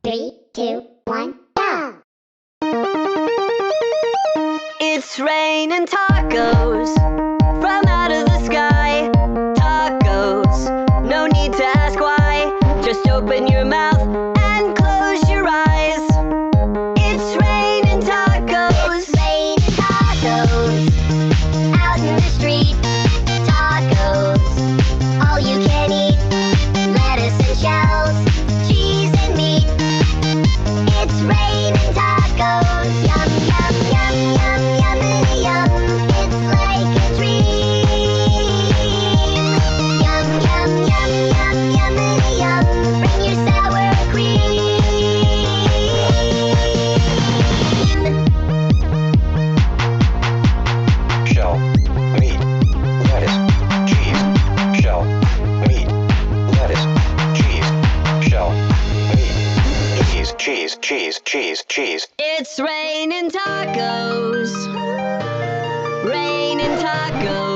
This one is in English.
Three, two, one, go! It's raining tacos from out of the sky. Tacos, no need to ask why. Just open your mouth and close your eyes. It's raining tacos. It's raining tacos out in the street. Tacos, all you can eat. Lettuce and shells, cheese and meat. It's raining tacos. Yum, yum, yum, yum, yummity yum. It's like a dream. Yum, yum, yum, yum, yummity yum. Bring your sour cream. Shell, meat, lettuce, cheese. Shell, meat, lettuce, cheese. Shell, meat, cheese. It's raining tacos. Raining tacos.